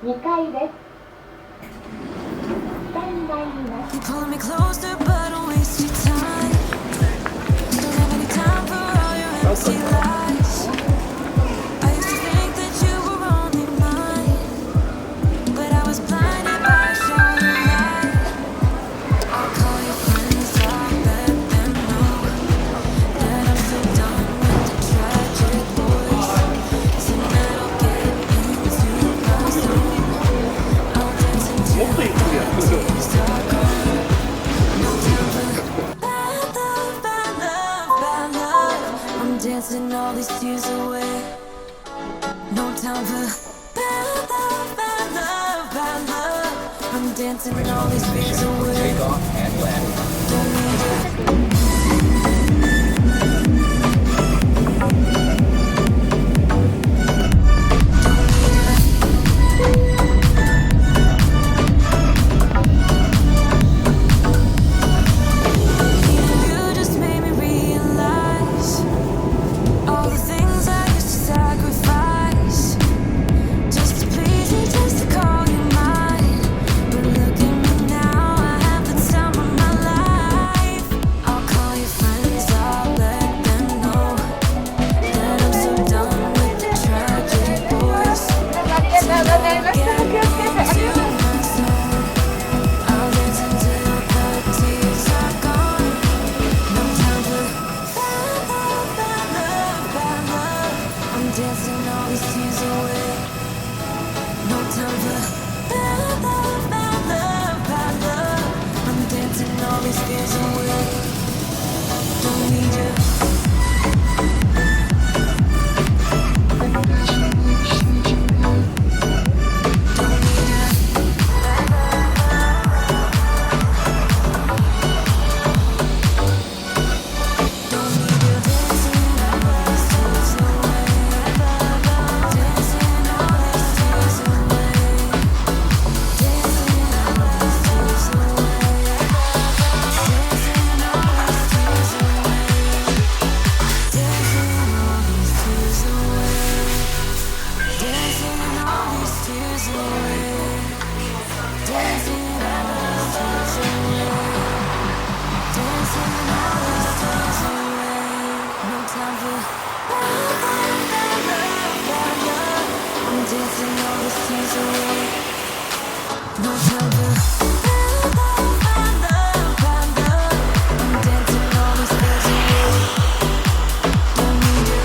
2階です。スタンバイになって Pull me closer, but don't waste your time. Don't have any time for all your empty lies. I used to think that you were only mine, but I was blinded by a shining light. I'll call your friends, I'll let them know that I'm so done with the tragic voice. So that'll get into my soul. I'll dance until the tears are gone. No time for bad love, bad love, bad love. I'm dancing all these tears away. No time for bad love, bad love, bad love. I'm dancing all these fears away. Don't need you. You just made me realize all the things I used to sacrifice just to please you, just to call you mine. But look at me now, I have the time of my life. I'll call your friends, I'll let them know that I'm so done with the tragic voice. So now get into my zone. I'll dance until the tears are gone. No time for bad love, bad love, bad love. I'm dancing all these tears away. No time for bad love, bad love, bad love. I'm dancing all these fears away. Don't need you. Don't need you. Don't need you. Dancing all these tears away. Dancing all these tears away. Dancing all these tears away. Dancing all these tears away. Dancing all these tears away. Dancing all these tears away. Dancing all these tears away. Dancing all these tears away. No time for bad love, bad love, bad love. I'm dancing all these tears away. No time for bad love, bad love, bad love. I'm dancing all these tears away. Don't need you.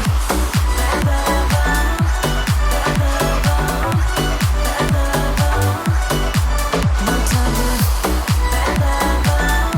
Bad love, bad love, bad love. No time for bad love, bad love.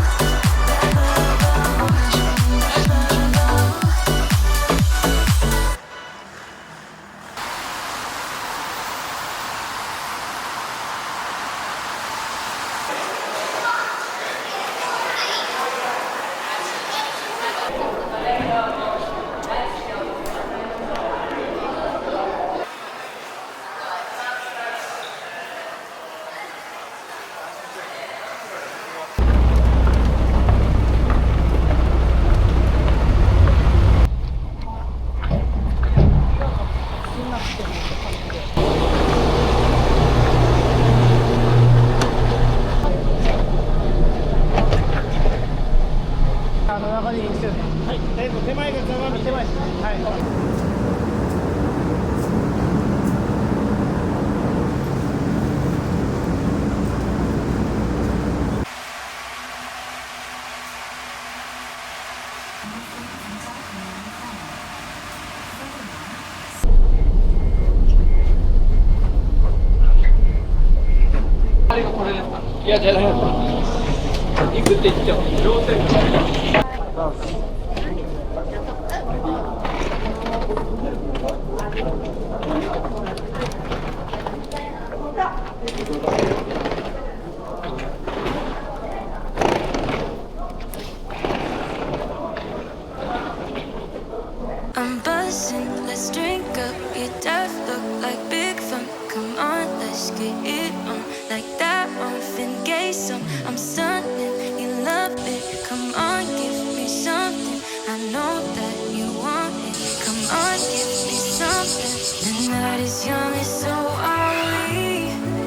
I'm buzzing, let's drink up. Your death look like big fun. Come on, let's get it on. Like that on Finn Gason. I'm stunning, you love it. Come on, give me something. I know that you want it. Come on, give me something. The night is young and so are we.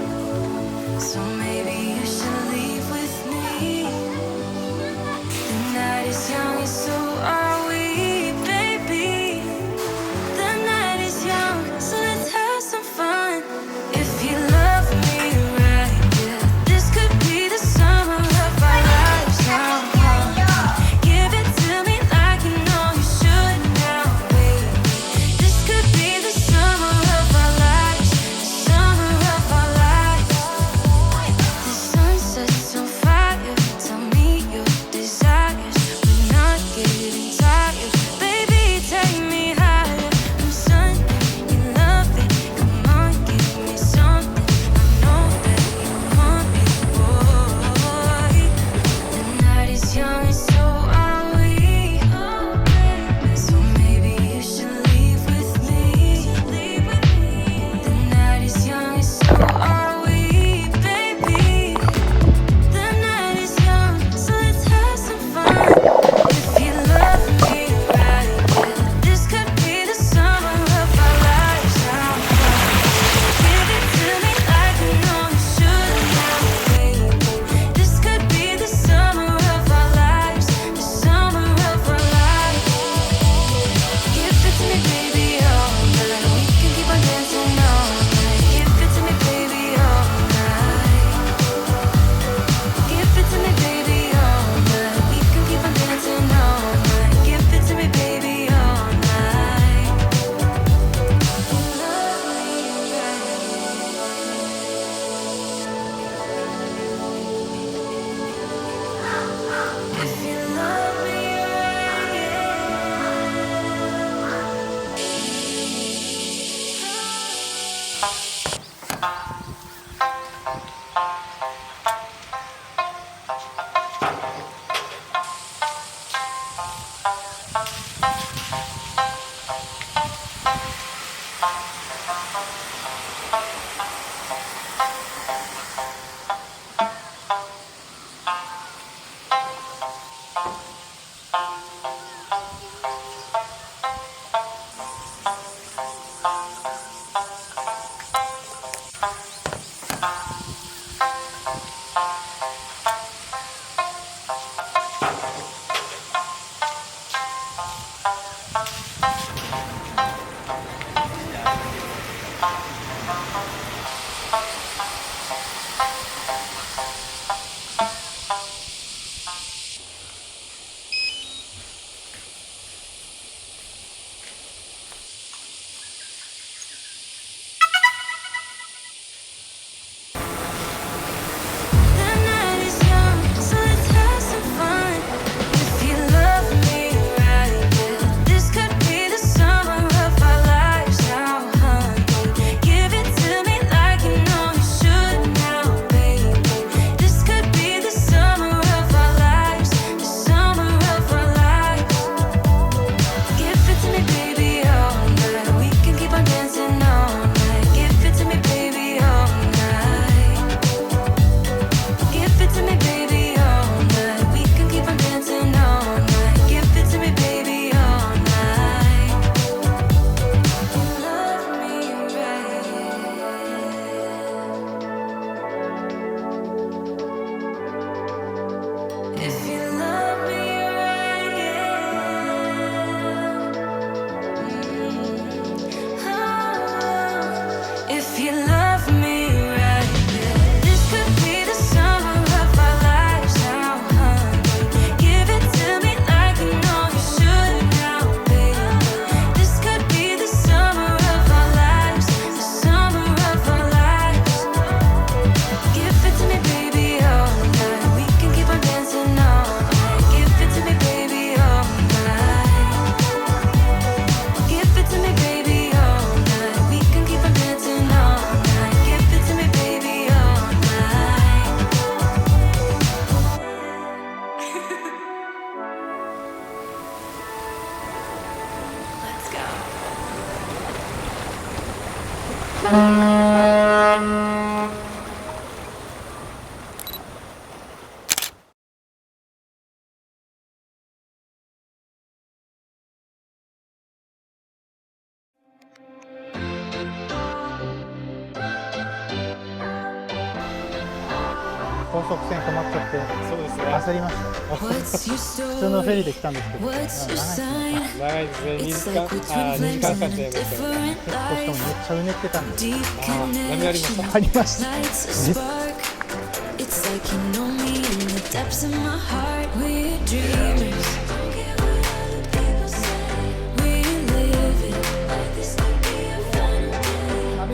The night is young, so let's have some fun. If you love me right, yeah, this could be the summer of our lives now, honey. Give it to me like you know you should now, baby. This could be the summer of our lives, the summer of our lives. Give it to me, baby, all night. We can keep on dancing all night. Give it to me, baby, all night. Give it to me, baby, all night. We can keep on dancing all night. Give it to me, baby, all night. You love me right. If you love me right, if you love me right, this could be the summer of our lives now, honey. Give it to me like you know you should now, baby. This could be the summer of our lives, the summer of our lives. Give it to me, baby, all night. We can keep on dancing all night. Give it to me, baby, all night. Give it to me, baby, all night. We can keep on dancing all night. Give it to me, baby, all night. Let's go.高速船止まっちゃってそうですね。焦りました。 What's your 普通のフェリー story? で来たんですけど、 What's your 長いですね。 sign? 長いですね。2 It's 時間、like we're twin 2時間かかっ flames ちゃ in い a ましたよね。 different しかもめっ life. ちゃうねってたんです。 Deep 波ありまし connection た。ありました。 lights a spark. It's like you know me in the depths of my heart. We're dreamers. We live it.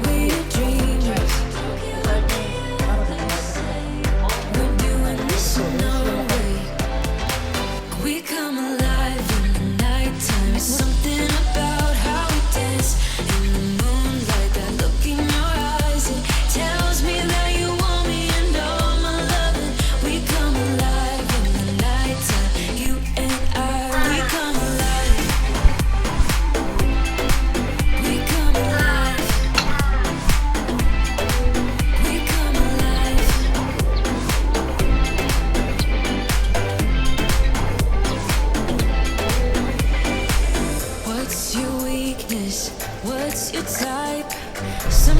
We're dreamers. We're doing this in our way. We come alive in the nighttime. It's something about how we dance in the moonlight. That look in your eyes, it tells me that you want me and all my loving. We come alive in the nighttime. You and I, we come alive. We come alive. We come alive. What's your weakness? What's your type? Some